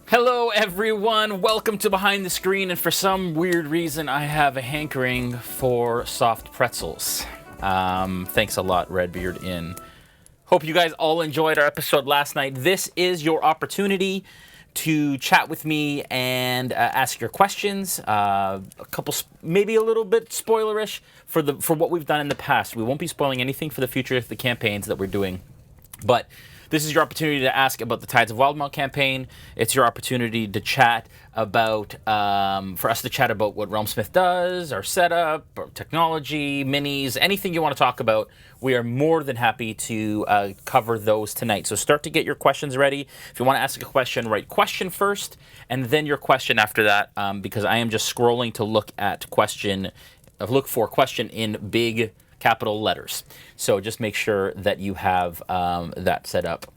Hello everyone, welcome to Behind the Screen, and for some weird reason I have a hankering for soft pretzels. Thanks a lot, Redbeard Inn. Hope you guys all enjoyed our episode last night. This is your opportunity to chat with me and ask your questions. A couple, maybe a little bit spoilerish for what we've done in the past. We won't be spoiling anything for the future of the campaigns that we're doing, but this is your opportunity to ask about the Tides of Wildemount campaign. It's your opportunity to chat about, for us to chat about what RealmSmith does, our setup, our technology, minis, anything you want to talk about. We are more than happy to cover those tonight. So start to get your questions ready. If you want to ask a question, write question first, and then your question after that, because I am just scrolling to look for question in big capital letters. So just make sure that you have that set up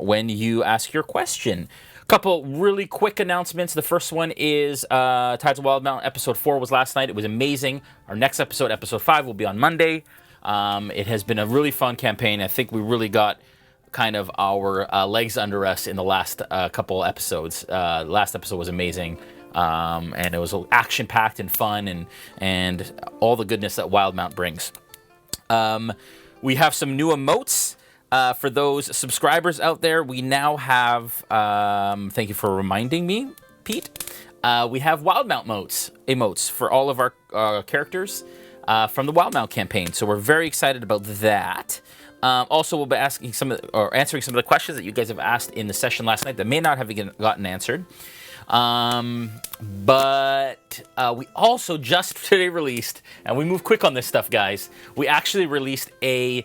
when you ask your question. A couple really quick announcements. The first one is Tides of Wildemount episode 4 was last night. It was amazing. Our next episode, episode 5, will be on Monday. It has been a really fun campaign. I think we really got kind of our legs under us in the last couple episodes. Last episode was amazing. And it was action-packed and fun and all the goodness that Wildemount brings. We have some new emotes for those subscribers out there. We now have, thank you for reminding me, Pete. We have Wildemount emotes for all of our characters from the Wildemount campaign. So we're very excited about that. Also, we'll be answering some of the questions that you guys have asked in the session last night that may not have gotten answered. But we also just today released, and we move quick on this stuff, guys. We actually released I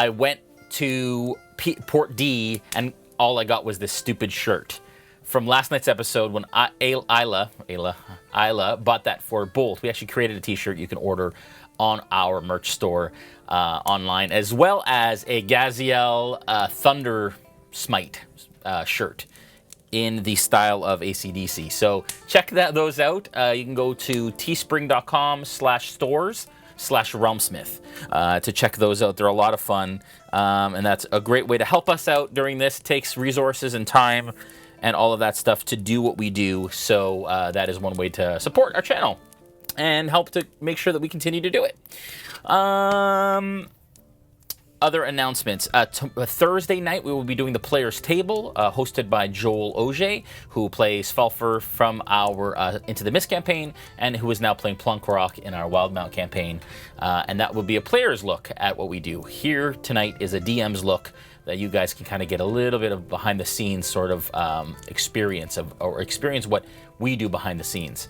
went to Port D, and all I got was this stupid shirt from last night's episode when Isla bought that for Bolt. We actually created a t-shirt you can order on our merch store online, as well as a Gaziel Thunder Smite shirt in the style of AC/DC. So check those out. You can go to teespring.com/stores/RealmSmith to check those out. They're a lot of fun, and that's a great way to help us out during this. It takes resources and time and all of that stuff to do what we do. So that is one way to support our channel and help to make sure that we continue to do it. Other announcements. Thursday night, we will be doing the Players Table, hosted by Joel Auger, who plays Falfer from our Into the Mist campaign, and who is now playing Plunkrock in our Wildemount campaign. And that will be a player's look at what we do. Here tonight is a DM's look that you guys can kind of get a little bit of behind-the-scenes sort of experience what we do behind the scenes.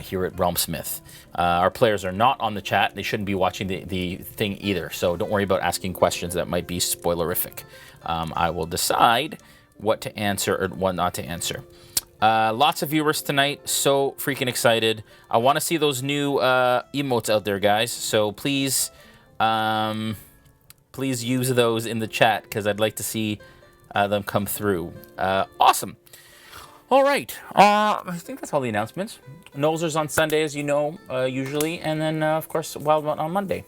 Here at RealmSmith. Our players are not on the chat. They shouldn't be watching the thing either, so don't worry about asking questions that might be spoilerific. I will decide what to answer or what not to answer. Lots of viewers tonight, so freaking excited. I want to see those new emotes out there, guys, so please use those in the chat, because I'd like to see them come through. Awesome. All right, I think that's all the announcements. Nolzer's on Sunday, as you know, usually, and then, of course, Wildemount on Monday.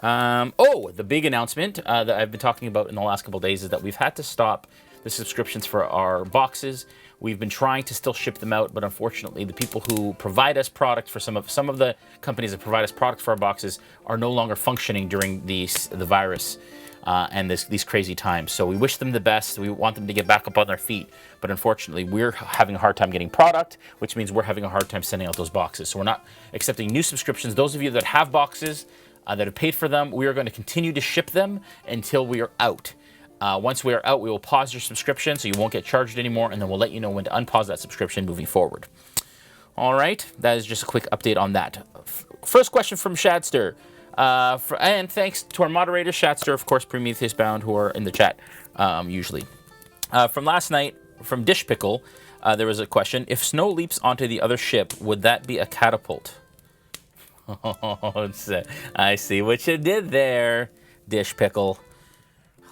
The big announcement that I've been talking about in the last couple of days is that we've had to stop the subscriptions for our boxes. We've been trying to still ship them out, but unfortunately, the people who provide us products for some of the companies that provide us products for our boxes are no longer functioning during the virus. And these crazy times. So we wish them the best. We want them to get back up on their feet. But unfortunately, we're having a hard time getting product, which means we're having a hard time sending out those boxes. So we're not accepting new subscriptions. Those of you that have boxes that have paid for them, we are going to continue to ship them until we are out. Once we are out, we will pause your subscription so you won't get charged anymore, and then we'll let you know when to unpause that subscription moving forward. All right, that is just a quick update on that. First question from Shadster. And thanks to our moderator, Shatster, of course, Prometheus Bound, who are in the chat usually. From last night, from Dish Pickle, there was a question. If snow leaps onto the other ship, would that be a catapult? I see what you did there, Dish Pickle.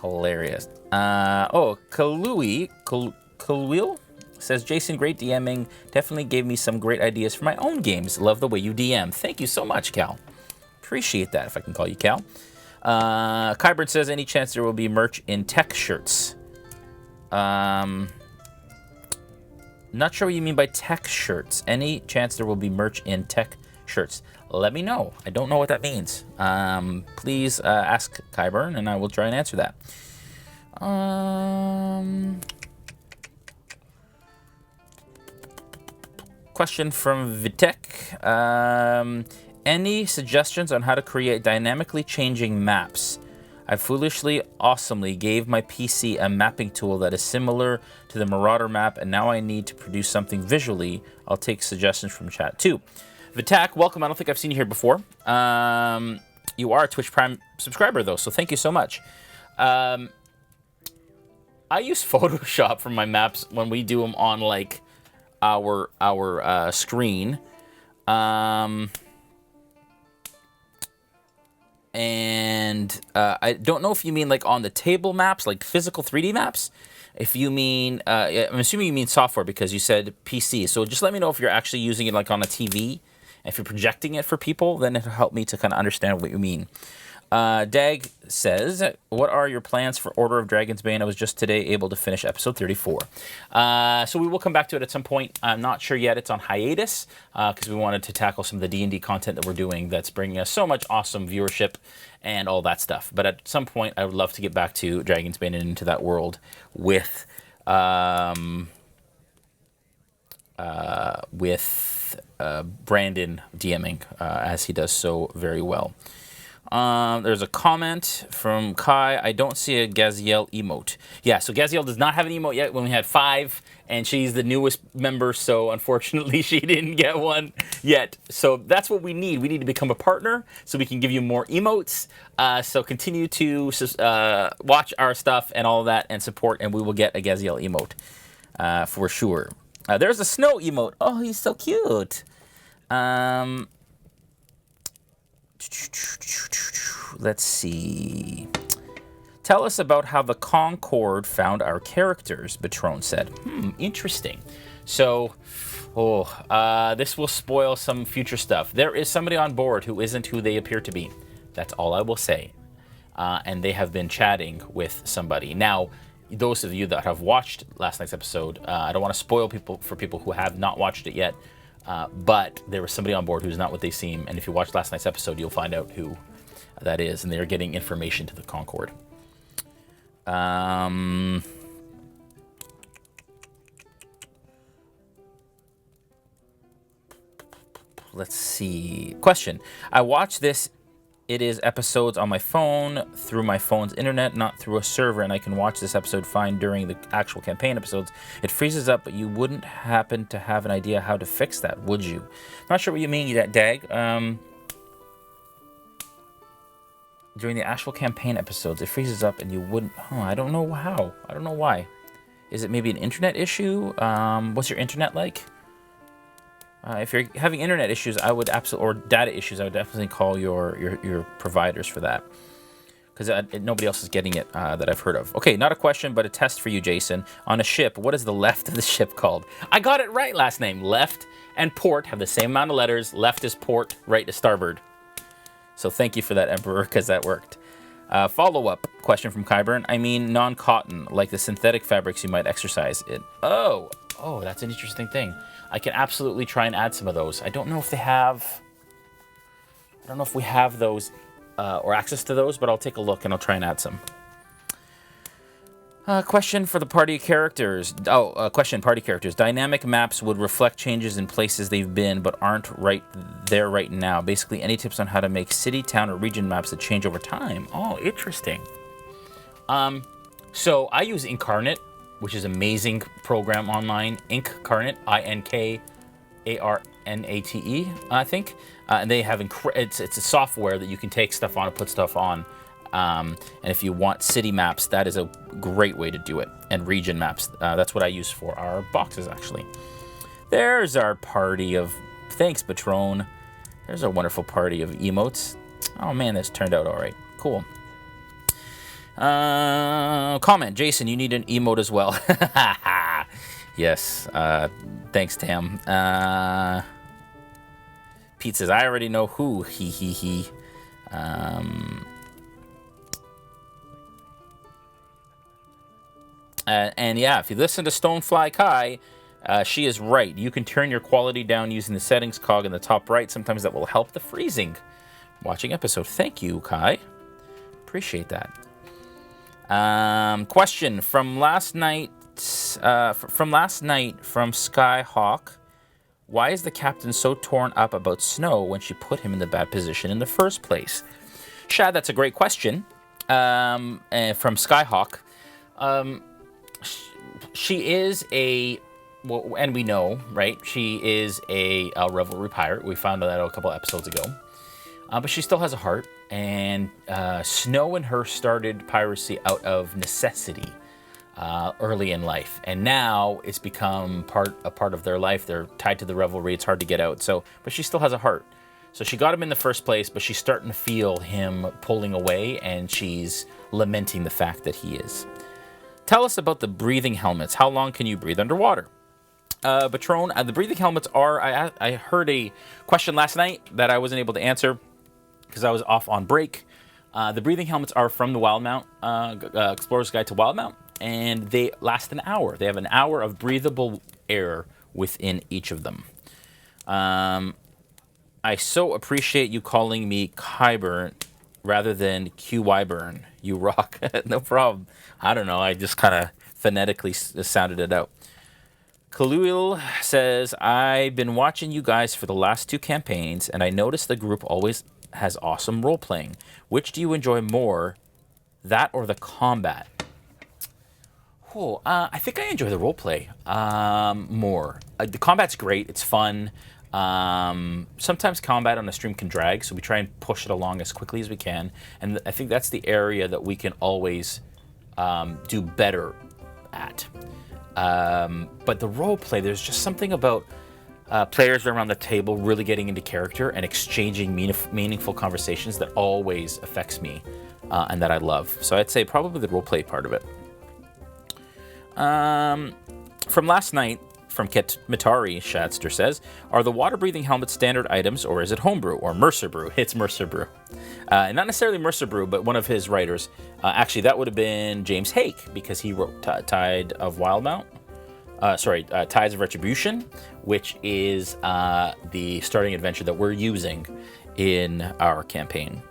Hilarious. Kalui says, Jason, great DMing. Definitely gave me some great ideas for my own games. Love the way you DM. Thank you so much, Cal. Appreciate that, if I can call you Cal. Kyburn says, any chance there will be merch in tech shirts? Not sure what you mean by tech shirts. Any chance there will be merch in tech shirts? Let me know. I don't know what that means. Please ask Kyburn, and I will try and answer that. Question from Vitek. Any suggestions on how to create dynamically changing maps? I foolishly, awesomely gave my PC a mapping tool that is similar to the Marauder map, and now I need to produce something visually. I'll take suggestions from chat too. Vitak, welcome. I don't think I've seen you here before. You are a Twitch Prime subscriber, though, so thank you so much. I use Photoshop for my maps when we do them on, like, our screen. And I don't know if you mean like on the table maps, like physical 3D maps. If you mean, I'm assuming you mean software because you said PC. So just let me know if you're actually using it like on a TV. If you're projecting it for people, then it'll help me to kind of understand what you mean. Dag says, what are your plans for Order of Dragon's Bane? I was just today able to finish episode 34. So we will come back to it at some point. I'm not sure yet. It's on hiatus because we wanted to tackle some of the D&D content that we're doing that's bringing us so much awesome viewership and all that stuff. But at some point, I would love to get back to Dragon's Bane and into that world with Brandon DMing as he does so very well. There's a comment from Kai. I don't see a Gaziel emote. Yeah, so Gaziel does not have an emote yet when we had 5, and she's the newest member, so unfortunately she didn't get one yet. So that's what we need. We need to become a partner so we can give you more emotes. So continue to watch our stuff and all of that and support, and we will get a Gaziel emote for sure. There's a snow emote. Oh, he's so cute. Let's see. Tell us about how the Concord found our characters, Patron said. Interesting. So, this will spoil some future stuff. There is somebody on board who isn't who they appear to be. That's all I will say. And they have been chatting with somebody. Now, those of you that have watched last night's episode, I don't want to spoil for people who have not watched it yet. But there was somebody on board who's not what they seem, and if you watch last night's episode, you'll find out who that is, and they are getting information to the Concord. Let's see. Question. I watched this. It is episodes on my phone through my phone's internet, not through a server, and I can watch this episode fine during the actual campaign episodes. It freezes up, but you wouldn't happen to have an idea how to fix that, would you? Not sure what you mean, Dag. During the actual campaign episodes, it freezes up, and you wouldn't... I don't know how. I don't know why. Is it maybe an internet issue? What's your internet like? If you're having internet issues, I would or data issues, I would definitely call your providers for that, because nobody else is getting it that I've heard of. Okay, not a question, but a test for you, Jason. On a ship, what is the left of the ship called? I got it right last name. Left and port have the same amount of letters. Left is port, right is starboard. So thank you for that, Emperor, because that worked. Follow-up question from Kyburn. I mean non-cotton, like the synthetic fabrics you might exercise in. Oh, that's an interesting thing. I can absolutely try and add some of those. I don't know if they have... I don't know if we have those or access to those, but I'll take a look and I'll try and add some. Question for the party characters. Question, party characters. Dynamic maps would reflect changes in places they've been, but aren't right there right now. Basically, any tips on how to make city, town, or region maps that change over time? Oh, interesting. So I use Incarnate, which is an amazing program online. Incarnate, Inkarnate, I think. And they have it's a software that you can take stuff on and put stuff on. And if you want city maps, that is a great way to do it. And region maps. That's what I use for our boxes, actually. There's our party of... Thanks, Patron. There's a wonderful party of emotes. Oh, man, this turned out all right. Cool. Comment, Jason, you need an emote as well. Yes, thanks, Tam. Pete says, I already know who. He. And yeah, if you listen to Stonefly Kai, She is right. You can turn your quality down using the settings cog in the top right. Sometimes that will help the freezing. Watching episode. Thank you, Kai. Appreciate that. Question from last night. From Skyhawk. Why is the captain so torn up about Snow when she put him in the bad position in the first place? Shad, that's a great question. From Skyhawk. She is a... Well, and we know, right? She is a revelry pirate. We found that out a couple episodes ago. But she still has a heart. And Snow and her started piracy out of necessity early in life. And now it's become a part of their life. They're tied to the revelry. It's hard to get out. But she still has a heart. So she got him in the first place, but she's starting to feel him pulling away, and she's lamenting the fact that he is. Tell us about the breathing helmets. How long can you breathe underwater? Patron, the breathing helmets are... I heard a question last night that I wasn't able to answer because I was off on break. The breathing helmets are from the Wildemount, Explorer's Guide to Wildemount, and they last an hour. They have an hour of breathable air within each of them. I so appreciate you calling me Kyburn rather than QYburn. You rock. No problem. I don't know. I just kind of phonetically sounded it out. Khalil says, I've been watching you guys for the last 2 campaigns, and I noticed the group always has awesome role-playing. Which do you enjoy more, that or the combat? I think I enjoy the role-play more. The combat's great. It's fun. Sometimes combat on the stream can drag, so we try and push it along as quickly as we can. And I think that's the area that we can always do better at. But the role play, there's just something about players around the table really getting into character and exchanging meaningful conversations that always affects me and that I love. So I'd say probably the role play part of it. From last night, from Mitari, Shadster says, are the water-breathing helmets standard items, or is it homebrew, or Mercer Brew? It's Mercer Brew. Not necessarily Mercer Brew, but one of his writers. Actually, that would have been James Hake, because he wrote Tides of Retribution, which is the starting adventure that we're using in our campaign.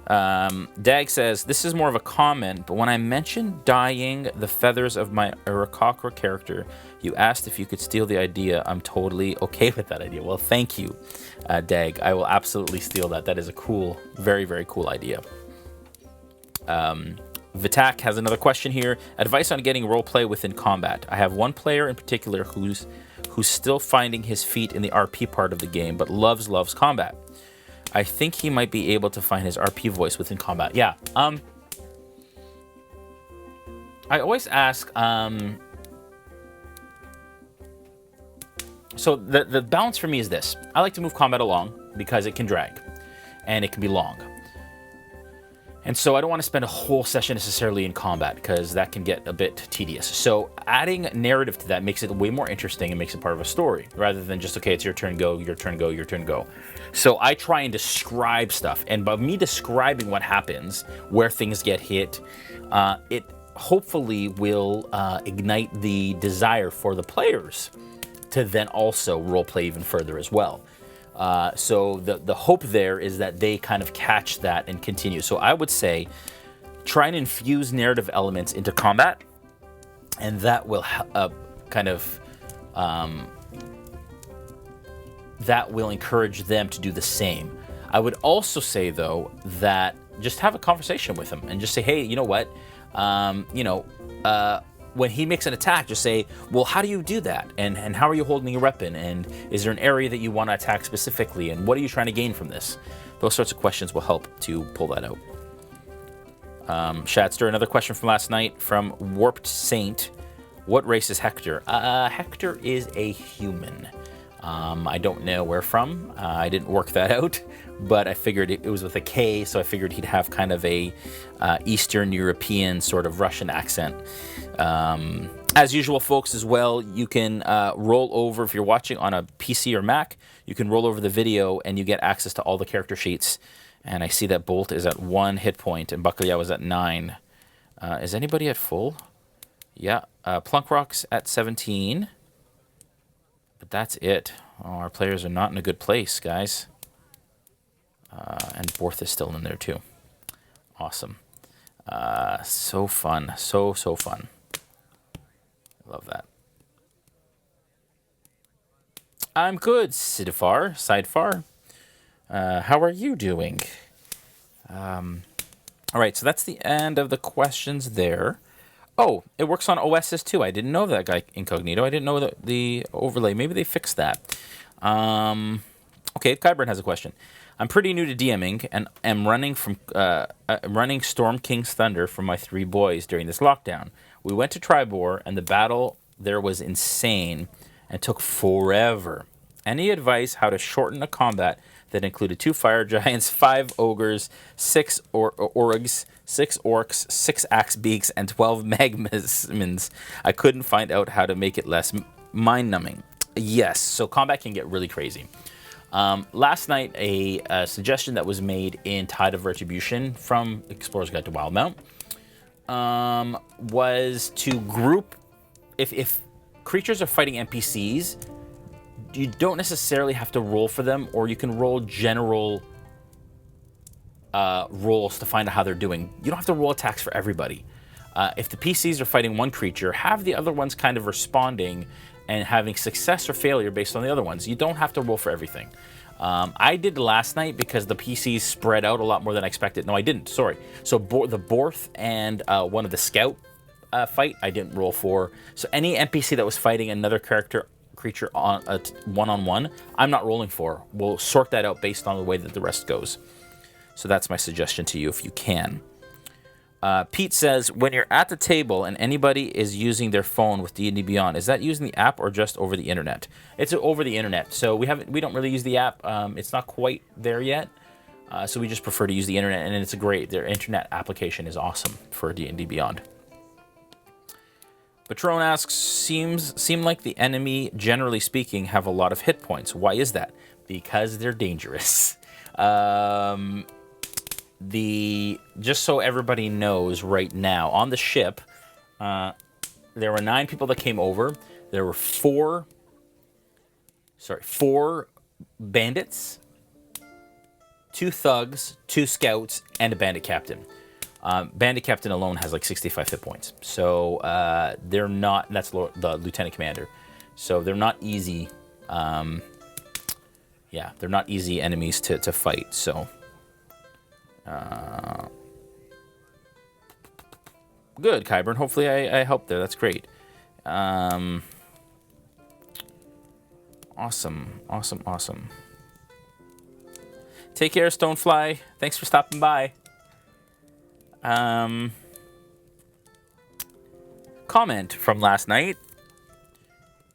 Dag says, this is more of a comment, but when I mentioned dyeing the feathers of my Irakakra character, you asked if you could steal the idea. I'm totally okay with that idea. Well, thank you, Dag. I will absolutely steal that. That is a cool, very, very cool idea. Vitak has another question here. Advice on getting roleplay within combat. I have one player in particular who's still finding his feet in the RP part of the game, but loves combat. I think he might be able to find his RP voice within combat. Yeah. I always ask... So the balance for me is this. I like to move combat along because it can drag. And it can be long. And so I don't want to spend a whole session necessarily in combat because that can get a bit tedious. So adding narrative to that makes it way more interesting and makes it part of a story rather than just, okay, it's your turn, go, your turn, go, your turn, go. So I try and describe stuff. And by me describing what happens, where things get hit, it hopefully will ignite the desire for the players to then also roleplay even further as well. So the hope there is that they kind of catch that and continue. So I would say try and infuse narrative elements into combat, and that will that will encourage them to do the same. I would also say, though, that just have a conversation with them and just say, hey, you know what? When he makes an attack, just say, well, how do you do that? And how are you holding your weapon? And is there an area that you want to attack specifically? And what are you trying to gain from this? Those sorts of questions will help to pull that out. Shadster, another question from last night from Warped Saint. What race is Hector? Hector is a human. I don't know where from. I didn't work that out, but I figured it was with a K, so I figured he'd have kind of a Eastern European sort of Russian accent. As usual, folks, as well, you can roll over, if you're watching on a PC or Mac, you can roll over the video and you get access to all the character sheets. And I see that Bolt is at 1 hit point and Bakalia was at 9. Is anybody at full? Yeah, Plunkrock's at 17. But that's it. Oh, our players are not in a good place, guys. And Borth is still in there too. Awesome. So fun. So fun. Love that. I'm good, Sidefar. How are you doing? All right, so that's the end of the questions there. Oh, it works on OSs too. I didn't know that, guy Incognito. I didn't know the overlay. Maybe they fixed that. Okay, Kyburn has a question. I'm pretty new to DMing and am running Storm King's Thunder for my 3 boys during this lockdown. We went to Tribor, and the battle there was insane and took forever. Any advice how to shorten a combat that included 2 fire giants, 5 ogres, 6 orgs, 6 orcs, 6 axe beaks, and 12 magmins? I couldn't find out how to make it less mind-numbing. Yes, so combat can get really crazy. Last night, a suggestion that was made in Tide of Retribution from Explorer's Guide to Wildemount was to group, if creatures are fighting NPCs, you don't necessarily have to roll for them, or you can roll general rolls to find out how they're doing. You don't have to roll attacks for everybody. If the PCs are fighting one creature, have the other ones kind of responding and having success or failure based on the other ones. You don't have to roll for everything. I did last night because the PCs spread out a lot more than I expected. No, I didn't. Sorry. So the Borth and one of the Scout fight, I didn't roll for. So any NPC that was fighting another creature on one-on-one, I'm not rolling for. We'll sort that out based on the way that the rest goes. So that's my suggestion to you if you can. Pete says, when you're at the table and anybody is using their phone with D&D Beyond, is that using the app or just over the internet? It's over the internet. So we don't really use the app. It's not quite there yet. So we just prefer to use the internet, and it's their internet application is awesome for D&D Beyond. Patron asks, seem like the enemy, generally speaking, have a lot of hit points. Why is that? Because they're dangerous. Just so everybody knows right now, on the ship, there were 9 people that came over. There were 4 bandits, 2 thugs, 2 scouts, and a bandit captain. Bandit captain alone has like 65 hit points. So they're not, that's the lieutenant commander. So they're not easy. They're not easy enemies to fight. So good, Kyburn. Hopefully I helped there. That's great. Awesome. Take care, Stonefly. Thanks for stopping by. Comment from last night.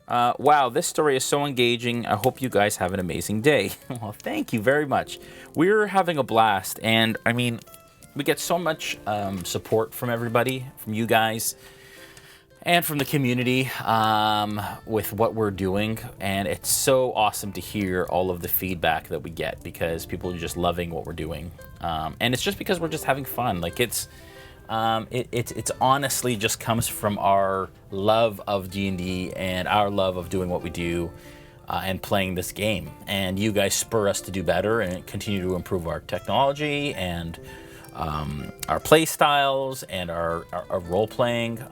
Wow, this story is so engaging. I hope you guys have an amazing day. Well, thank you very much. We're having a blast, and I mean, we get so much support from everybody, from you guys, and from the community with what we're doing, and it's so awesome to hear all of the feedback that we get because people are just loving what we're doing, and it's just because we're just having fun. Like it's honestly just comes from our love of D&D and our love of doing what we do and playing this game. And you guys spur us to do better and continue to improve our technology and our play styles and our role-playing.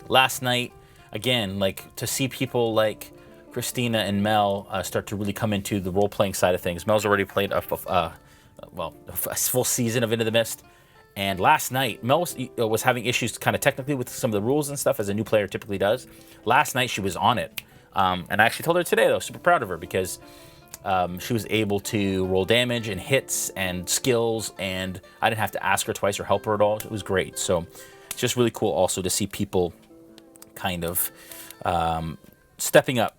Last night, again, like to see people like Christina and Mel start to really come into the role-playing side of things. Mel's already played a full season of Into the Mist. And last night, Mel was having issues kind of technically with some of the rules and stuff, as a new player typically does. Last night, she was on it. And I actually told her today, though, super proud of her, because she was able to roll damage and hits and skills, and I didn't have to ask her twice or help her at all. It was great. So it's just really cool also to see people kind of stepping up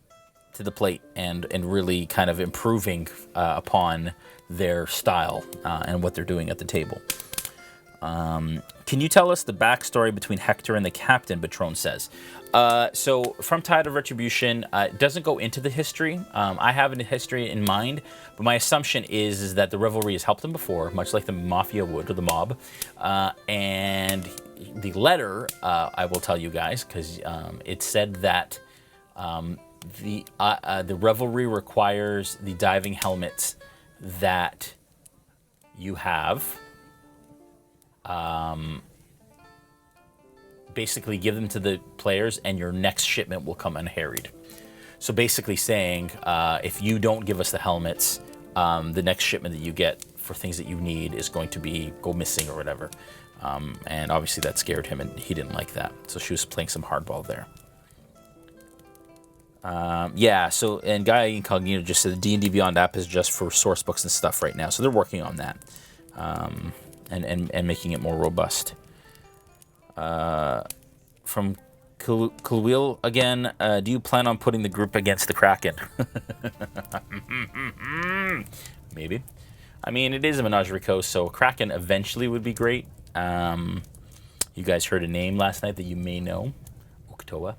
to the plate and really kind of improving upon their style and what they're doing at the table. Can you tell us the backstory between Hector and the captain, Patron says. So from Tide of Retribution, it doesn't go into the history. I have a history in mind, but my assumption is that the Revelry has helped them before, much like the Mafia would, or the mob. And the letter, I will tell you guys, because it said that the Revelry requires the diving helmets that you have. Basically give them to the players and your next shipment will come unharried. So basically saying, if you don't give us the helmets, the next shipment that you get for things that you need is going to go missing or whatever. And obviously that scared him and he didn't like that. So she was playing some hardball there. Yeah, so, and Guy Incognito just said the D&D Beyond app is just for source books and stuff right now. So they're working on that and making it more robust. From Kulwil again, do you plan on putting the group against the Kraken? Maybe. I mean, it is a Menagerie Coast, so Kraken eventually would be great. You guys heard a name last night that you may know. Oktoa.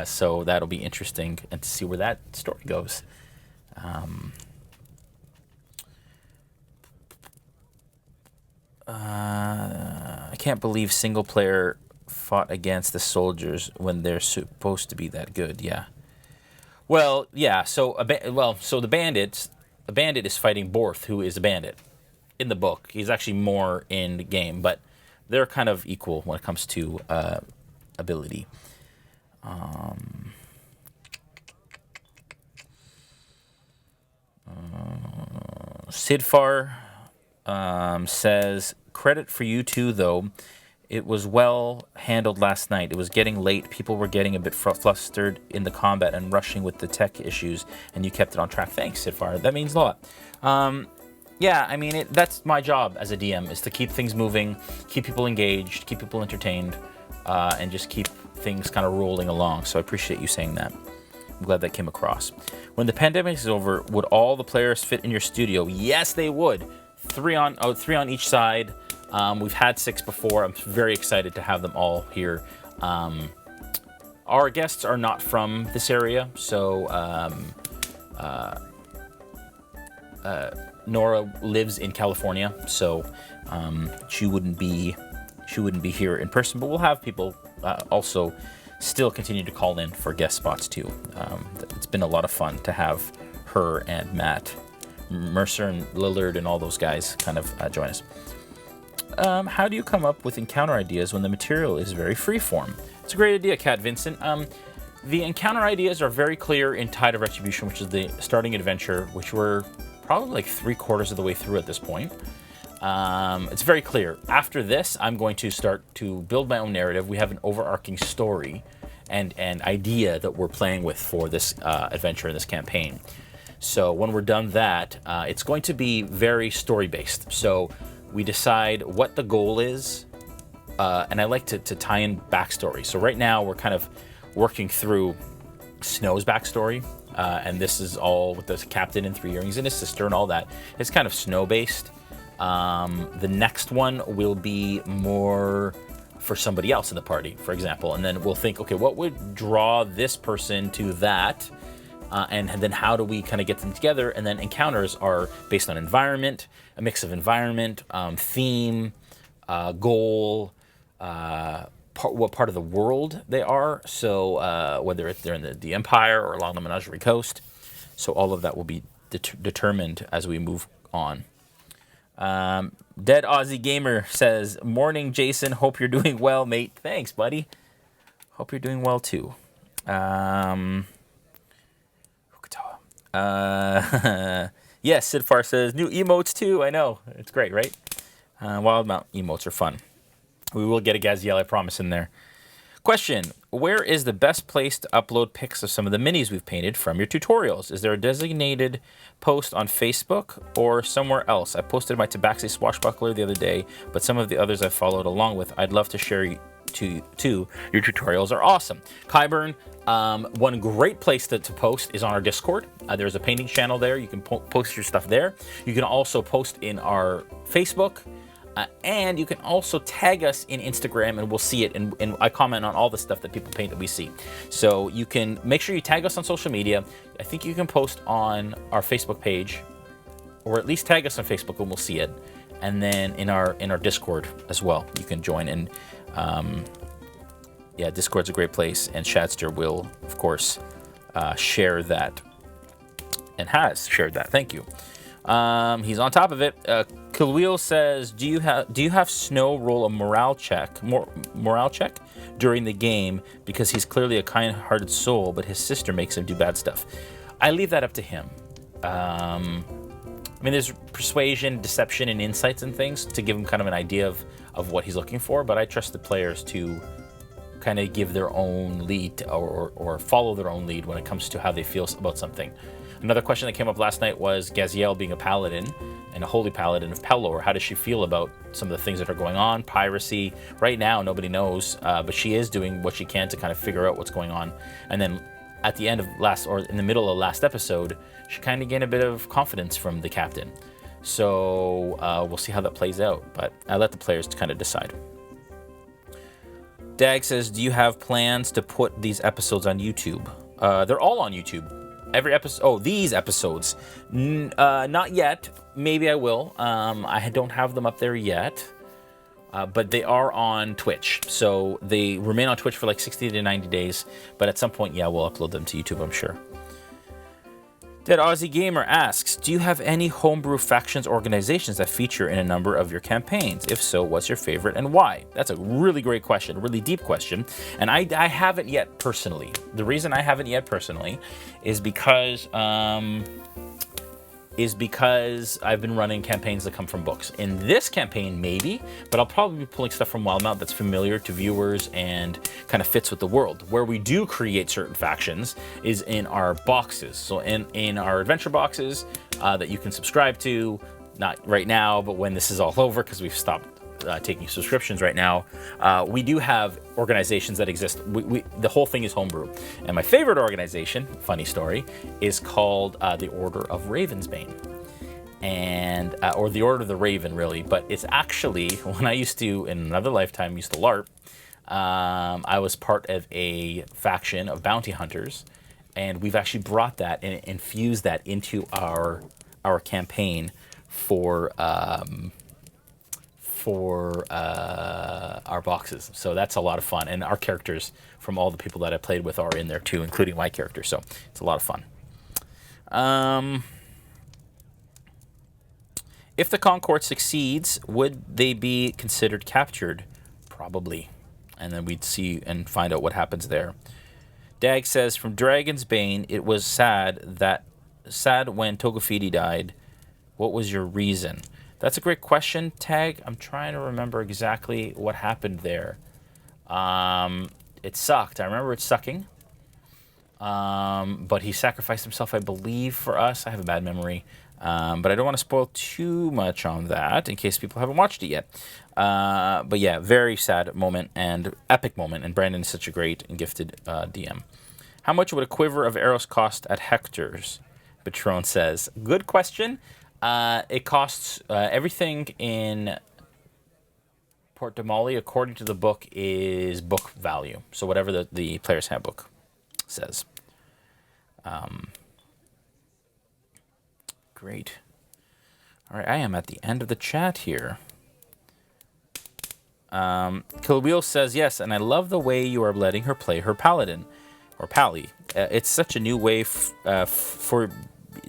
So that'll be interesting and to see where that story goes. I can't believe single player fought against the soldiers when they're supposed to be that good. Yeah. Well, yeah. So the bandit is fighting Borth, who is a bandit in the book. He's actually more in the game, but they're kind of equal when it comes to ability. Sidfar says, credit for you two, though. It was well handled last night. It was getting late. People were getting a bit flustered in the combat and rushing with the tech issues, and you kept it on track. Thanks, Sidfar. That means a lot. Yeah, I mean, that's my job as a DM, is to keep things moving, keep people engaged, keep people entertained, and just keep things kind of rolling along. So I appreciate you saying that. I'm glad that came across. When the pandemic is over, would all the players fit in your studio? Yes, they would. Three on each side. We've had 6 before. I'm very excited to have them all here. Our guests are not from this area, so Nora lives in California, so she wouldn't be here in person. But we'll have people also still continue to call in for guest spots too. It's been a lot of fun to have her and Matt Mercer and Lillard and all those guys kind of join us. How do you come up with encounter ideas when the material is very freeform? It's a great idea, Kat Vincent. The encounter ideas are very clear in Tide of Retribution, which is the starting adventure, which we're probably like 3/4 of the way through at this point. It's very clear. After this, I'm going to start to build my own narrative. We have an overarching story and idea that we're playing with for this adventure and this campaign. So when we're done that, it's going to be very story-based. So we decide what the goal is, and I like to tie in backstory. So right now, we're kind of working through Snow's backstory, and this is all with the captain and 3 earrings and his sister and all that. It's kind of Snow-based. The next one will be more for somebody else in the party, for example, and then we'll think, okay, what would draw this person to that? And then how do we kind of get them together? And then encounters are based on environment, a mix of environment, theme, goal, what part of the world they are. So whether they're in the Empire or along the Menagerie Coast. So all of that will be determined as we move on. Dead Aussie Gamer says, morning, Jason. Hope you're doing well, mate. Thanks, buddy. Hope you're doing well, too. Yes, Sidfar says, new emotes too. I know. It's great, right? Wildemount emotes are fun. We will get a Gaziel, I promise, in there. Question, where is the best place to upload pics of some of the minis we've painted from your tutorials? Is there a designated post on Facebook or somewhere else? I posted my Tabaxi Swashbuckler the other day, but some of the others I followed along with, I'd love to share too. Your tutorials are awesome. Kyburn, one great place to post is on our Discord. There's a painting channel there. You can post your stuff there. You can also post in our Facebook. And you can also tag us in Instagram and we'll see it. And I comment on all the stuff that people paint that we see. So you can make sure you tag us on social media. I think you can post on our Facebook page, or at least tag us on Facebook and we'll see it. And then in our Discord as well, you can join and yeah, Discord's a great place, and Shadster will, of course, share that, and has shared that. Thank you. He's on top of it. Kilwheel says, do you have Snow roll a morale check during the game because he's clearly a kind-hearted soul, but his sister makes him do bad stuff? I leave that up to him. I mean, there's persuasion, deception, and insights and things to give him kind of an idea of what he's looking for, but I trust the players to kind of give their own lead or follow their own lead when it comes to how they feel about something. Another question that came up last night was Gaziel being a paladin and a holy paladin of Pelor. How does she feel about some of the things that are going on? Piracy. Right now, nobody knows, but she is doing what she can to kind of figure out what's going on. And then at the end of in the middle of last episode, she kind of gained a bit of confidence from the captain. So we'll see how that plays out, but I let the players kind of decide. Dag says, do you have plans to put these episodes on YouTube? They're all on YouTube. Every episode. Oh, these episodes. Not yet. Maybe I will. I don't have them up there yet. But they are on Twitch. So they remain on Twitch for like 60 to 90 days. But at some point, yeah, we'll upload them to YouTube, I'm sure. Dead Aussie Gamer asks, do you have any homebrew factions organizations that feature in a number of your campaigns? If so, what's your favorite and why? That's a really great question, a really deep question. And I haven't yet personally. The reason I haven't yet personally is because I've been running campaigns that come from books. In this campaign, maybe, but I'll probably be pulling stuff from Wildemount that's familiar to viewers and kind of fits with the world. Where we do create certain factions is in our boxes. So in our adventure boxes that you can subscribe to, not right now, but when this is all over, because we've stopped taking subscriptions right now, we do have organizations that exist. The whole thing is homebrew. And my favorite organization, funny story, is called the Order of Ravensbane. And, or the Order of the Raven, really. But it's actually, when I used to, in another lifetime, used to LARP, I was part of a faction of bounty hunters. And we've actually brought that and infused that into our campaign for our boxes. So that's a lot of fun. And our characters from all the people that I played with are in there too, including my character. So it's a lot of fun. If the Concord succeeds, would they be considered captured? Probably. And then we'd see and find out what happens there. Dag says, from Dragon's Bane, it was sad when Togafiti died. What was your reason? That's a great question, Tag. I'm trying to remember exactly what happened there. It sucked. I remember it sucking. But he sacrificed himself, I believe, for us. I have a bad memory. But I don't want to spoil too much on that in case people haven't watched it yet. But yeah, very sad moment and epic moment. And Brandon is such a great and gifted DM. How much would a quiver of arrows cost at Hector's? Patron says. Good question. It costs everything in Port de Molly, according to the book, is book value. So whatever the player's handbook says. Great. All right, I am at the end of the chat here. Killwheel says, yes, and I love the way you are letting her play her paladin, or pally. It's such a new way for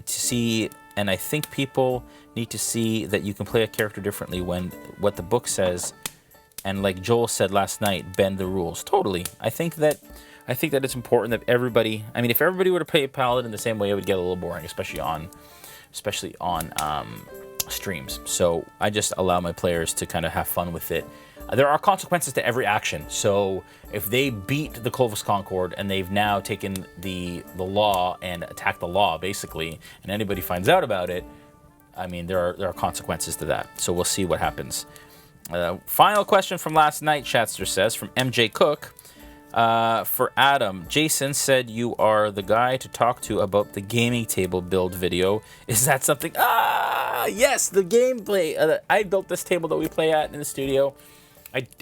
to see, and I think people need to see that you can play a character differently when what the book says, and like Joel said last night, bend the rules. Totally. I think that it's important that everybody, I mean, if everybody were to play a paladin the same way, it would get a little boring, especially on streams. So I just allow my players to kind of have fun with it. There are consequences to every action. So if they beat the Clovis Concord and they've now taken the law and attacked the law, basically, and anybody finds out about it, I mean, there are consequences to that. So we'll see what happens. Final question from last night, Shatster says, from MJ Cook. For Adam, Jason said you are the guy to talk to about the gaming table build video. Is that something? Yes, the gameplay. I built this table that we play at in the studio.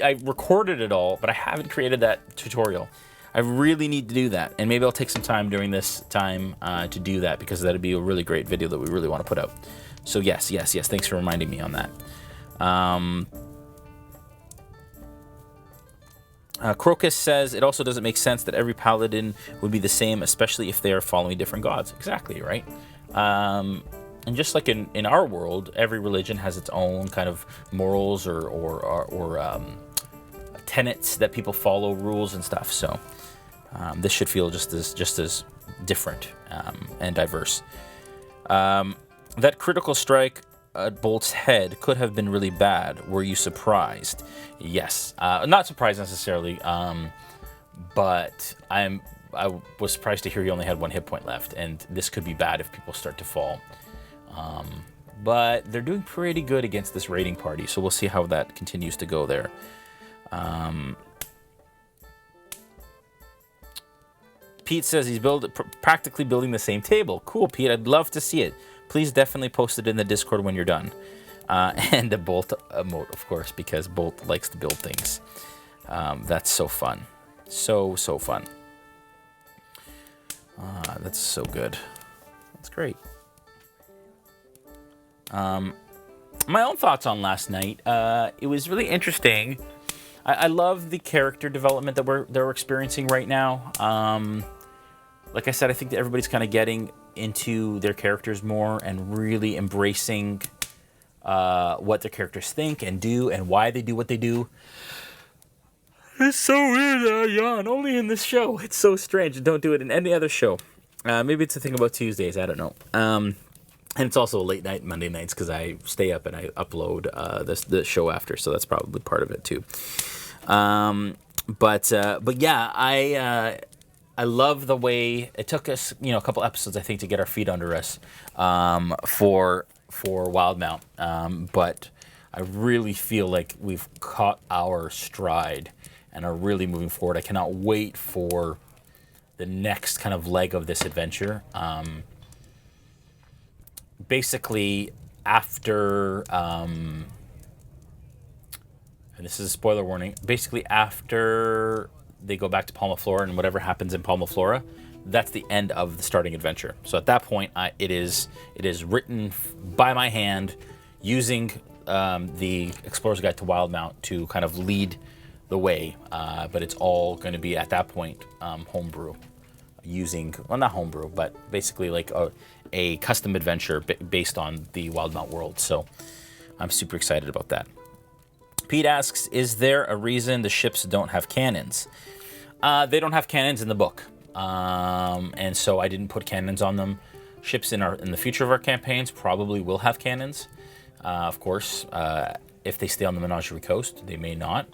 I recorded it all, but I haven't created that tutorial. I really need to do that, and maybe I'll take some time during this time to do that, because that'd be a really great video that we really want to put out. So yes, thanks for reminding me on that. Crocus says, it also doesn't make sense that every paladin would be the same, especially if they are following different gods. Exactly, right? And just like in our world, every religion has its own kind of morals or tenets that people follow, rules and stuff. So this should feel just as different and diverse. That critical strike at Bolt's head could have been really bad. Were you surprised? Yes. Not surprised necessarily, but I was surprised to hear he only had 1 hit point left, and this could be bad if people start to fall. But they're doing pretty good against this raiding party, so we'll see how that continues to go there. Pete says he's practically building the same table. Cool, Pete. I'd love to see it. Please definitely post it in the Discord when you're done. And a Bolt emote, of course, because Bolt likes to build things. That's so fun. So fun. That's so good. That's great. My own thoughts on last night. It was really interesting. I love the character development that we're experiencing right now. Like I said, I think that everybody's kind of getting into their characters more and really embracing what their characters think and do and why they do what they do. It's so weird, yawn. Only in this show. It's so strange. Don't do it in any other show. Maybe it's a thing about Tuesdays. I don't know. And it's also a late night Monday nights because I stay up and I upload the show after, so that's probably part of it too. But yeah, I love the way it took us, a couple episodes I think to get our feet under us for Wildemount. But I really feel like we've caught our stride and are really moving forward. I cannot wait for the next kind of leg of this adventure. Basically, after, and this is a spoiler warning, basically after they go back to Palma Flora and whatever happens in Palma Flora, that's the end of the starting adventure. So at that point, it is written by my hand using the Explorer's Guide to Wildemount to kind of lead the way, but it's all going to be at that point homebrew. Using, well, not homebrew, but basically like a custom adventure based on the Wildemount world. So I'm super excited about that. Pete asks, is there a reason the ships don't have cannons? They don't have cannons in the book. And so I didn't put cannons on them. Ships in the future of our campaigns probably will have cannons. Of course, if they stay on the Menagerie Coast, they may not.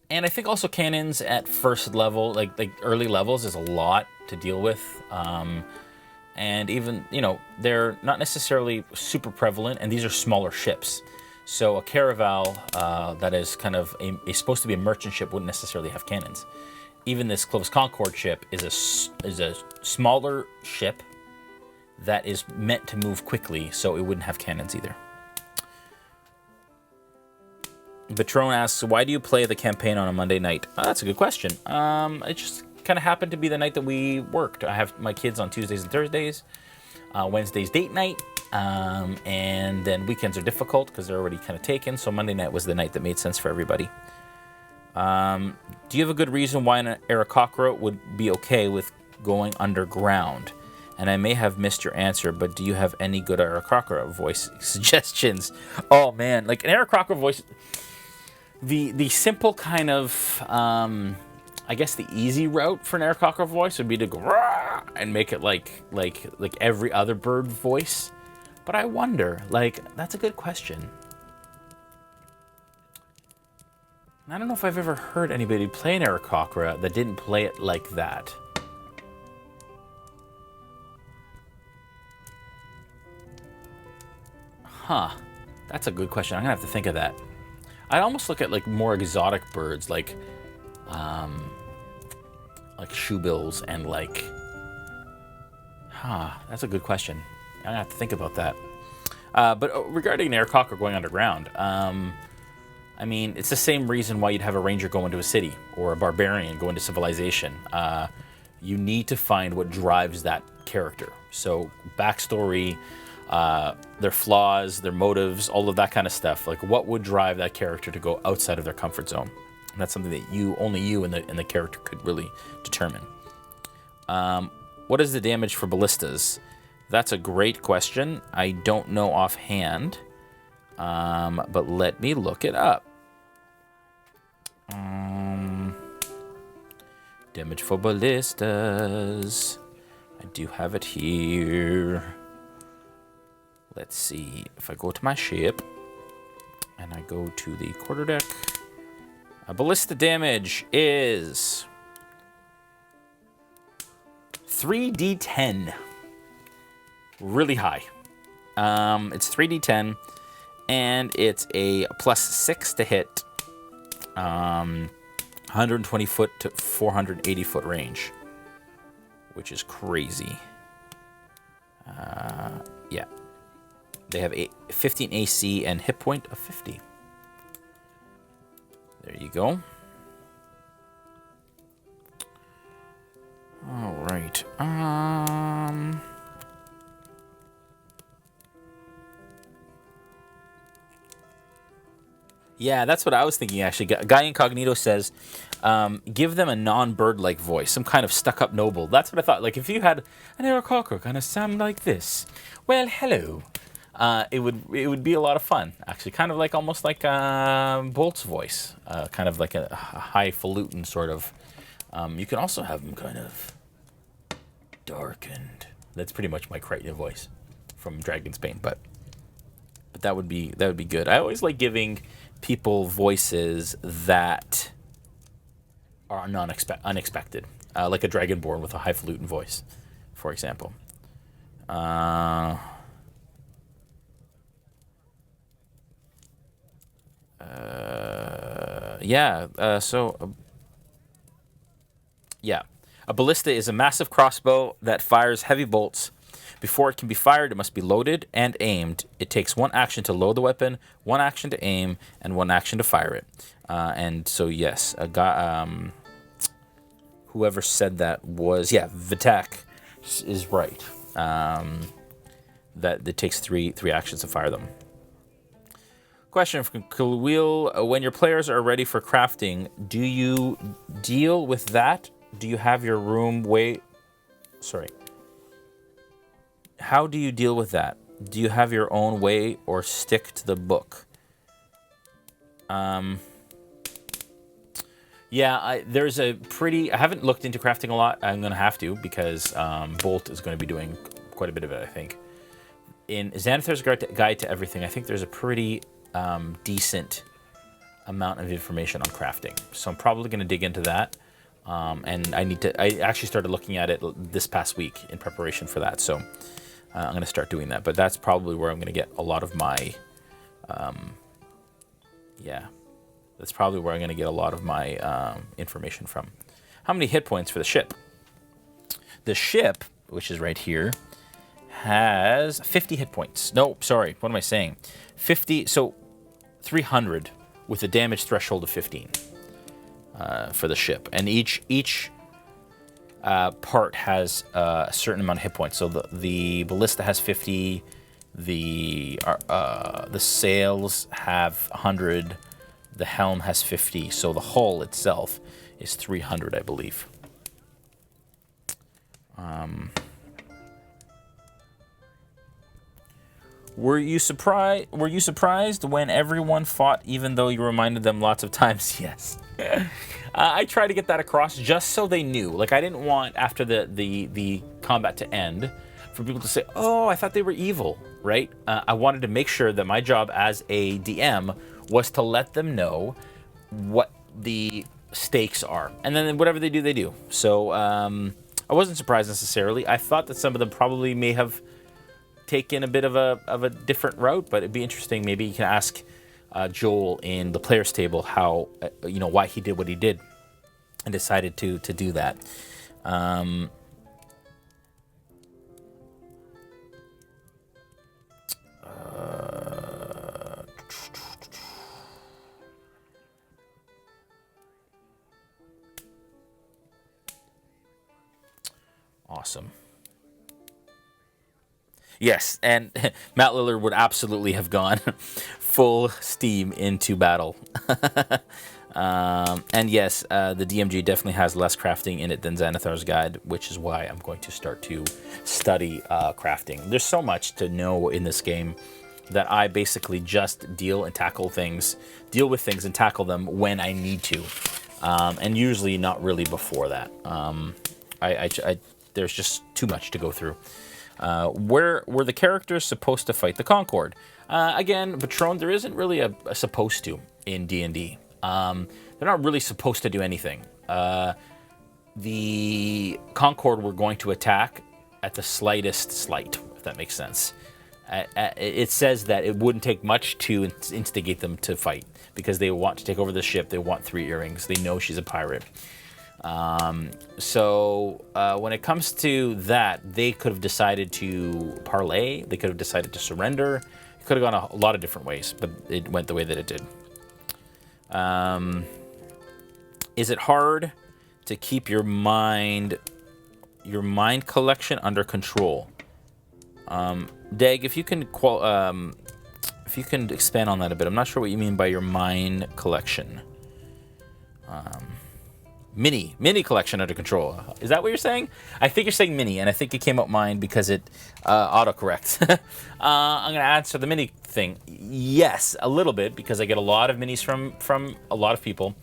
And I think also cannons at first level, like early levels, is a lot to deal with. And even, they're not necessarily super prevalent, and these are smaller ships. So a caravel that is kind of supposed to be a merchant ship wouldn't necessarily have cannons. Even this Clovis Concord ship is a smaller ship that is meant to move quickly, so it wouldn't have cannons either. Patron asks, why do you play the campaign on a Monday night? Oh, that's a good question. It just kind of happened to be the night that we worked. I have my kids on Tuesdays and Thursdays. Wednesday's date night. And then weekends are difficult because they're already kind of taken. So Monday night was the night that made sense for everybody. Do you have a good reason why an Aarakocra would be okay with going underground? And I may have missed your answer, but do you have any good Aarakocra voice suggestions? Oh, man. Like an Aarakocra voice... The simple kind of, I guess the easy route for an Aarakocra voice would be to go Rah! And make it like every other bird voice. But I wonder, that's a good question. I don't know if I've ever heard anybody play an Aarakocra that didn't play it like that. Huh. That's a good question. I'm going to have to think of that. I'd almost look at more exotic birds like shoebills and that's a good question. I'm gonna have to think about that. But regarding an Aarakocra going underground, I mean, it's the same reason why you'd have a ranger go into a city or a barbarian go into civilization. You need to find what drives that character. So backstory, their flaws, their motives, all of that kind of stuff. Like, what would drive that character to go outside of their comfort zone? And that's something that only you and the character could really determine. What is the damage for Ballistas? That's a great question. I don't know offhand, but let me look it up. Damage for Ballistas. I do have it here. Let's see. If I go to my ship and I go to the quarterdeck, ballista damage is 3d10. Really high. It's 3d10, and it's a +6 to hit. 120 foot to 480 foot range, which is crazy. Yeah. They have 15 AC and hit point of 50. There you go. All right. Yeah, that's what I was thinking, actually. Guy Incognito says, give them a non-bird-like voice, some kind of stuck-up noble. That's what I thought. Like, if you had an Aarakocra kind of sound like this, well, hello, it would be a lot of fun, actually. Kind of like, almost like Bolt's voice, kind of like a highfalutin sort of. You can also have them kind of darkened. That's pretty much my Crichton voice from Dragon's Bane, but that would be good. I always like giving people voices that are unexpected, like a Dragonborn with a highfalutin voice, for example. Yeah, a ballista is a massive crossbow that fires heavy bolts. Before it can be fired, it must be loaded and aimed. It takes 1 action to load the weapon, 1 action to aim, and 1 action to fire it. And so, yes, a guy, whoever said that was, Vitek is right. That it takes three actions to fire them. Question from Khalil: when your players are ready for crafting, do you deal with that? Do you have your room How do you deal with that? Do you have your own way or stick to the book? There's a pretty... I haven't looked into crafting a lot. I'm going to have to, because Bolt is going to be doing quite a bit of it, I think. In Xanathar's Guide to Everything, I think there's a pretty decent amount of information on crafting. So I'm probably going to dig into that. And I actually started looking at it this past week in preparation for that. So I'm going to start doing that. But that's probably where I'm going to get a lot of my... That's probably where I'm going to get a lot of my information from. How many hit points for the ship? The ship, which is right here, has 50 hit points. No, sorry. What am I saying? 50, so 300 with a damage threshold of 15 for the ship. And each part has a certain amount of hit points. So the ballista has 50, the sails have 100, the helm has 50, so the hull itself is 300, I believe. Were you surprised when everyone fought, even though you reminded them lots of times? Yes. I tried to get that across just so they knew. Like, I didn't want, after the combat to end, for people to say, oh, I thought they were evil, right? I wanted to make sure that my job as a DM was to let them know what the stakes are. And then whatever they do, they do. So I wasn't surprised necessarily. I thought that some of them probably may have taken a bit of a different route, but it'd be interesting. Maybe you can ask Joel in the players table how, why he did what he did and decided to do that. Awesome. Yes, and Matt Lillard would absolutely have gone full steam into battle. And yes, the DMG definitely has less crafting in it than Xanathar's Guide, which is why I'm going to start to study crafting. There's so much to know in this game that I basically just deal with things and tackle them when I need to, and usually not really before that. There's just too much to go through. Where were the characters supposed to fight the Concord? Again, Patron, there isn't really a supposed to in D&D. They're not really supposed to do anything. The Concord were going to attack at the slightest slight, if that makes sense. It says that it wouldn't take much to instigate them to fight because they want to take over the ship. They want 3 earrings. They know she's a pirate. So when it comes to that, they could have decided to parlay. They could have decided to surrender. It could have gone a lot of different ways, but it went the way that it did. Is it hard to keep your mind collection under control? Dag, if you can expand on that a bit. I'm not sure what you mean by your mind collection. Mini collection under control. Is that what you're saying? I think you're saying mini, and I think it came out mine because it autocorrect. I'm going to answer the mini thing. Yes, a little bit, because I get a lot of minis from a lot of people,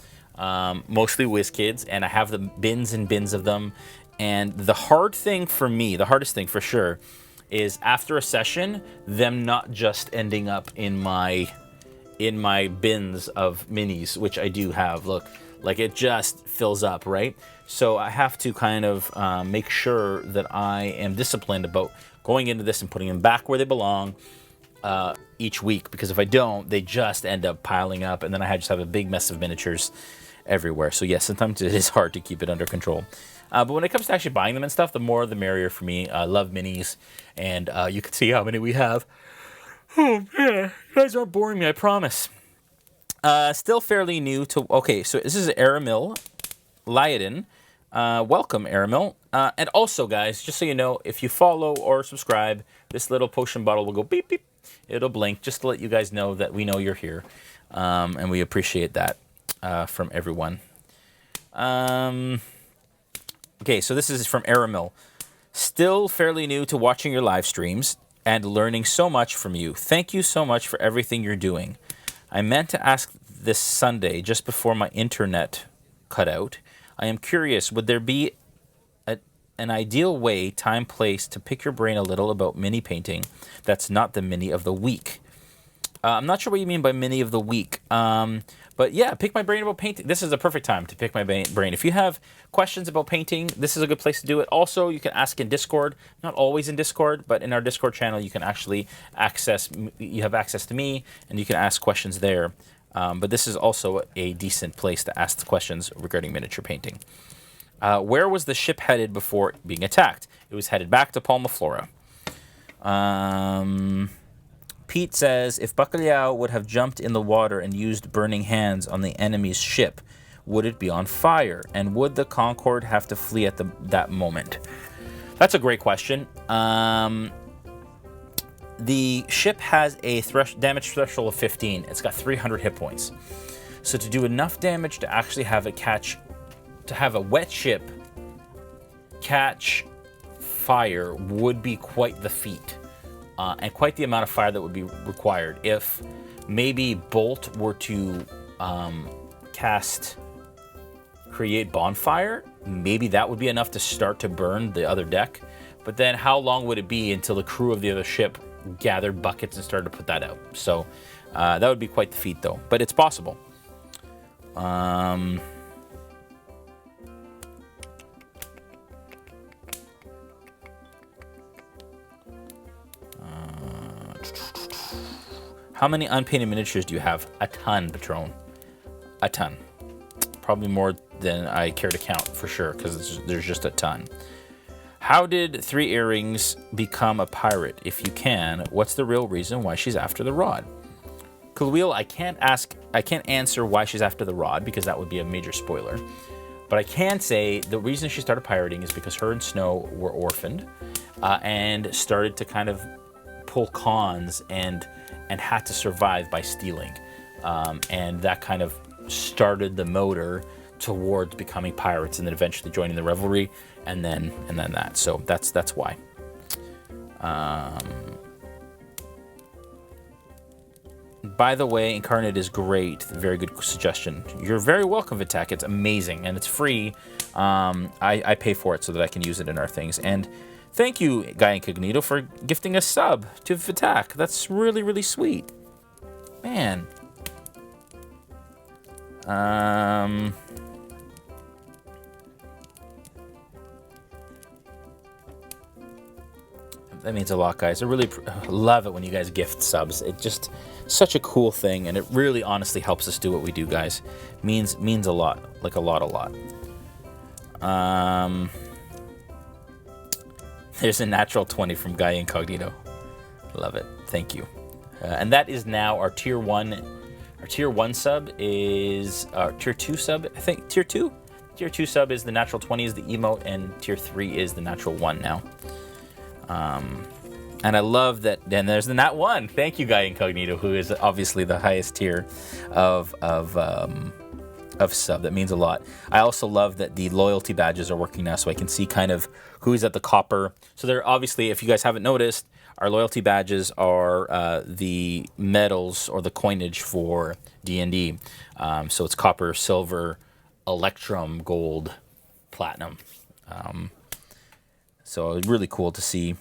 mostly whiz kids, and I have the bins and bins of them. And the hardest thing for sure, is after a session, them not just ending up in my bins of minis, which I do have. Look. Like, it just fills up, right? So I have to kind of make sure that I am disciplined about going into this and putting them back where they belong each week. Because if I don't, they just end up piling up. And then I just have a big mess of miniatures everywhere. So yes, sometimes it is hard to keep it under control. But when it comes to actually buying them and stuff, the more the merrier for me. I love minis. And you can see how many we have. Oh, man. You guys aren't boring me, I promise. Still fairly new to... Okay, so this is Aramil Lyodin. Welcome, Aramil. And also, guys, just so you know, if you follow or subscribe, this little potion bottle will go beep, beep. It'll blink just to let you guys know that we know you're here. And we appreciate that from everyone. Okay, so this is from Aramil. Still fairly new to watching your live streams and learning so much from you. Thank you so much for everything you're doing. I meant to ask this Sunday, just before my internet cut out. I am curious, would there be an ideal way, time, place, to pick your brain a little about mini painting that's not the mini of the week? I'm not sure what you mean by mini of the week. But yeah, pick my brain about painting. This is a perfect time to pick my brain. If you have questions about painting, this is a good place to do it. Also, you can ask in Discord. Not always in Discord, but in our Discord channel, you can actually you have access to me, and you can ask questions there. But this is also a decent place to ask questions regarding miniature painting. Where was the ship headed before being attacked? It was headed back to Palma Flora. Pete says, if Bacalhau would have jumped in the water and used burning hands on the enemy's ship, would it be on fire? And would the Concorde have to flee at that moment? That's a great question. The ship has a damage threshold of 15. It's got 300 hit points. So to do enough damage to actually have a wet ship catch fire would be quite the feat. And quite the amount of fire that would be required. If maybe Bolt were to create bonfire, maybe that would be enough to start to burn the other deck. But then how long would it be until the crew of the other ship gathered buckets and started to put that out? So that would be quite the feat, though. But it's possible. How many unpainted miniatures do you have? A ton, Patron. A ton. Probably more than I care to count, for sure, because there's just a ton. How did Three Earrings become a pirate? If you can, what's the real reason why she's after the rod? Kulwheel, I can't answer why she's after the rod, because that would be a major spoiler. But I can say the reason she started pirating is because her and Snow were orphaned and started to kind of pull cons and had to survive by stealing, and that kind of started the motor towards becoming pirates and then eventually joining the revelry, and then that. So that's why. By the way, Incarnate is great. Very good suggestion. You're very welcome, Vitek. It's amazing and it's free. I pay for it so that I can use it in our things. And thank you, Guy Incognito, for gifting a sub to Vitek. That's really, really sweet. Man. That means a lot, guys. I really love it when you guys gift subs. It's just such a cool thing, and it really honestly helps us do what we do, guys. Means a lot, like a lot. There's a natural 20 from Guy Incognito. Love it. Thank you. And that is now our tier 1. Our tier 1 sub is our tier 2 sub. I think tier 2. Tier 2 sub is the natural 20 is the emote, and tier 3 is the natural 1 now. And I love that. And there's the nat 1. Thank you, Guy Incognito, who is obviously the highest tier of sub. That means a lot. I also love that the loyalty badges are working now, so I can see kind of who's at the copper. So they're obviously, if you guys haven't noticed, our loyalty badges are the medals or the coinage for D&D. So it's copper, silver, electrum, gold, platinum. So it's really cool to see.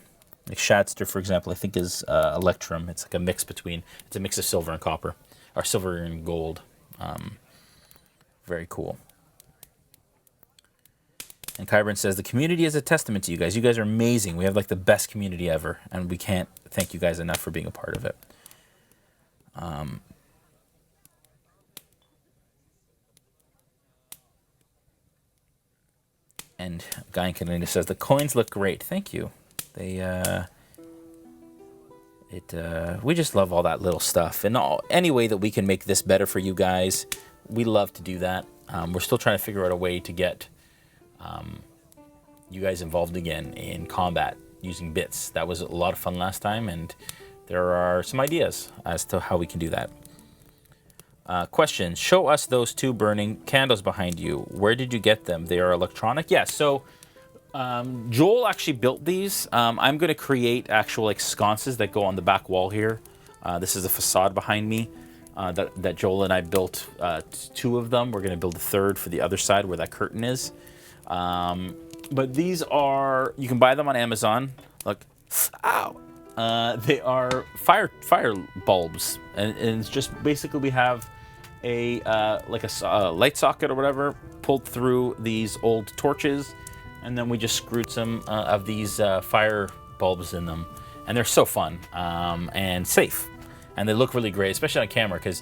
Like Shadster, for example, I think is electrum. It's like a mix of silver and copper, or silver and gold. Very cool. And Kyburn says, the community is a testament to you guys. You guys are amazing. We have like the best community ever, and we can't thank you guys enough for being a part of it. And Guy in Canada says, the coins look great. Thank you. They, we just love all that little stuff. And any way that we can make this better for you guys, we love to do that. We're still trying to figure out a way to get you guys involved again in combat using bits. That was a lot of fun last time, and there are some ideas as to how we can do that. Question, show us those 2 burning candles behind you. Where did you get them? They are electronic? Yeah, so Joel actually built these. I'm going to create actual like sconces that go on the back wall here. This is a facade behind me that Joel and I built 2 of them. We're going to build a 3rd for the other side where that curtain is. But these are, you can buy them on Amazon. Look, ow! They are fire bulbs, and it's just basically we have a like a light socket or whatever pulled through these old torches, and then we just screwed some of these fire bulbs in them, and they're so fun and safe, and they look really great, especially on camera, because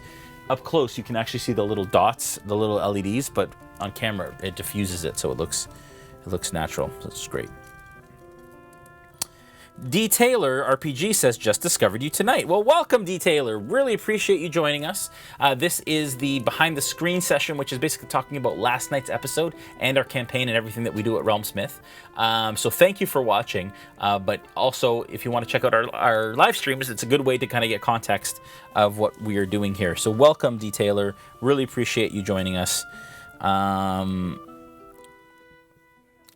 up close you can actually see the little dots, the little LEDs, but on camera it diffuses it, so it looks natural. So it's great. D. Taylor RPG says, just discovered you tonight. Well, welcome, D. Taylor. Really appreciate you joining us. This is the behind the screen session, which is basically talking about last night's episode and our campaign and everything that we do at RealmSmith. So thank you for watching. But also, if you want to check out our live streams, it's a good way to kind of get context of what we are doing here. So welcome, D. Taylor. Really appreciate you joining us.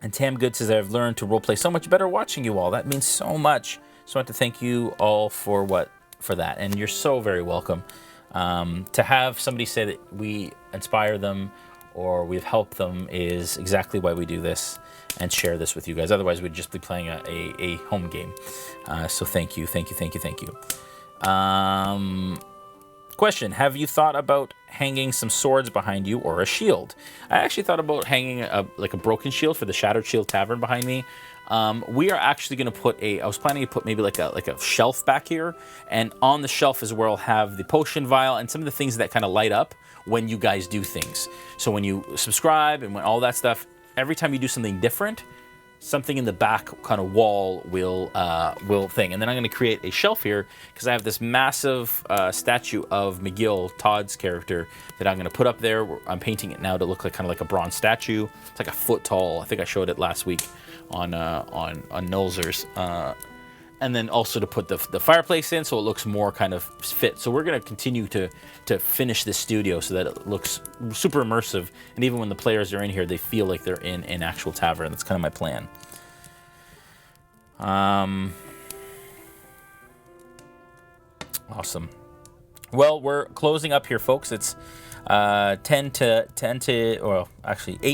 And Tam Good says, I've learned to roleplay so much better watching you all. That means so much. So I want to thank you all for that. And you're so very welcome. To have somebody say that we inspire them or we've helped them is exactly why we do this and share this with you guys. Otherwise, we'd just be playing a home game. So thank you. Question, have you thought about hanging some swords behind you or a shield? I actually thought about hanging a broken shield for the Shattered Shield Tavern behind me. We are actually going to put I was planning to put maybe like a shelf back here, and on the shelf is where I'll have the potion vial and some of the things that kind of light up when you guys do things. So when you subscribe and when all that stuff, every time you do something different, something in the back kind of wall will thing. And then I'm going to create a shelf here because I have this massive statue of McGill, Todd's character, that I'm going to put up there. I'm painting it now to look like kind of like a bronze statue. It's like a foot tall. I think I showed it last week on Nolzer's. and then also to put the fireplace in so it looks more kind of fit. So we're going to continue to finish this studio so that it looks super immersive, and even when the players are in here, they feel like they're in an actual tavern. That's kind of my plan. Awesome. Well, we're closing up here, folks. It's 8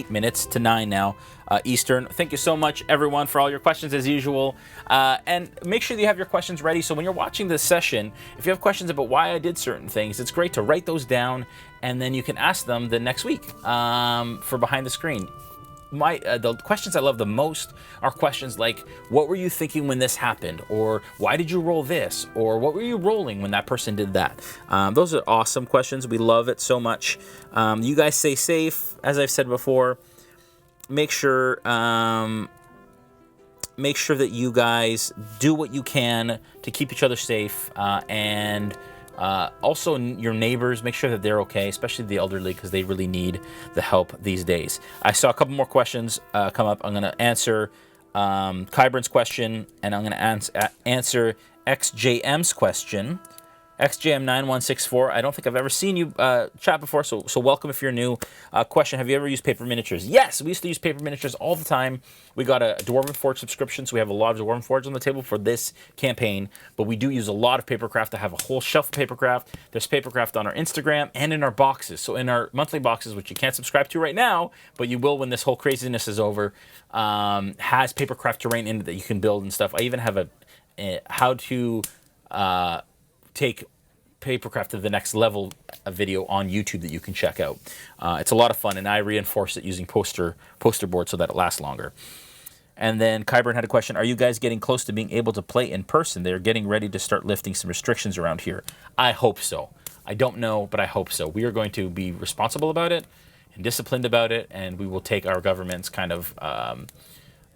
minutes to 9 now, Eastern. Thank you so much, everyone, for all your questions as usual. And make sure that you have your questions ready. So when you're watching this session, if you have questions about why I did certain things, it's great to write those down, and then you can ask them the next week for Behind the Screen. The questions I love the most are questions like, what were you thinking when this happened? Or why did you roll this? Or what were you rolling when that person did that? Those are awesome questions. We love it so much. You guys stay safe. As I've said before, make sure that you guys do what you can to keep each other safe, and also your neighbors, make sure that they're okay, especially the elderly, because they really need the help these days. I saw a couple more questions come up. I'm going to answer Kyburn's question, and I'm going to answer XJM's question. XJM9164, I don't think I've ever seen you chat before, so welcome if you're new. Question, have you ever used paper miniatures? Yes, we used to use paper miniatures all the time. We got a Dwarven Forge subscription, so we have a lot of Dwarven Forge on the table for this campaign, but we do use a lot of papercraft. I have a whole shelf of papercraft. There's papercraft on our Instagram and in our boxes. So in our monthly boxes, which you can't subscribe to right now, but you will when this whole craziness is over, has papercraft terrain in it that you can build and stuff. I even have a how to take papercraft to the next level, a video on YouTube that you can check out. It's a lot of fun, and I reinforce it using poster boards so that it lasts longer. And then Kyburn had a question, are you guys getting close to being able to play in person? They're getting ready to start lifting some restrictions around here. I hope so. I don't know, but I hope so. We are going to be responsible about it and disciplined about it, and we will take our government's kind of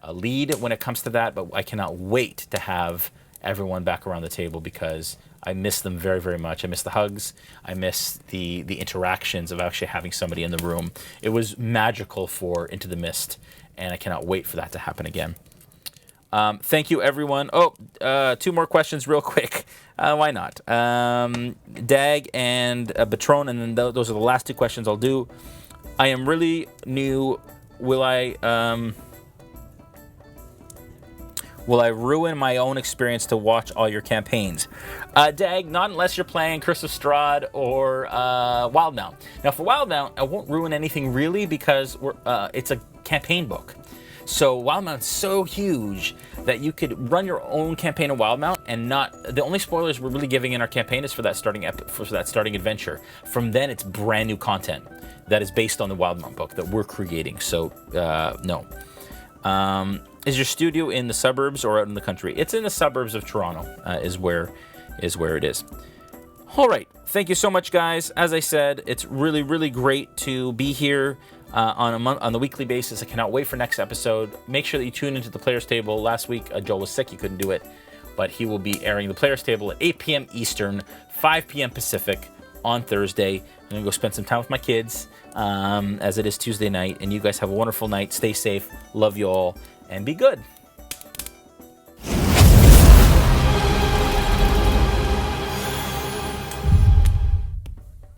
lead when it comes to that, but I cannot wait to have everyone back around the table, because I miss them very, very much. I miss the hugs. I miss the interactions of actually having somebody in the room. It was magical for Into the Mist, and I cannot wait for that to happen again. Thank you, everyone. Two more questions real quick. Why not? Dag and Patron, and then those are the last two questions I'll do. I am really new. Will I ruin my own experience to watch all your campaigns? Dag, not unless you're playing Curse of Strahd or Wildemount. Now, for Wildemount, I won't ruin anything really, because it's a campaign book. So Wildemount's so huge that you could run your own campaign of Wildemount, and the only spoilers we're really giving in our campaign is for that starting adventure. From then, it's brand new content that is based on the Wildemount book that we're creating. So no. Is your studio in the suburbs or out in the country? It's in the suburbs of Toronto, is where it is. All right. Thank you so much, guys. As I said, it's really, really great to be here on the weekly basis. I cannot wait for next episode. Make sure that you tune into the Players Table. Last week, Joel was sick. He couldn't do it, but he will be airing the Players Table at 8 p.m. Eastern, 5 p.m. Pacific on Thursday. I'm going to go spend some time with my kids, as it is Tuesday night. And you guys have a wonderful night. Stay safe. Love you all. And be good.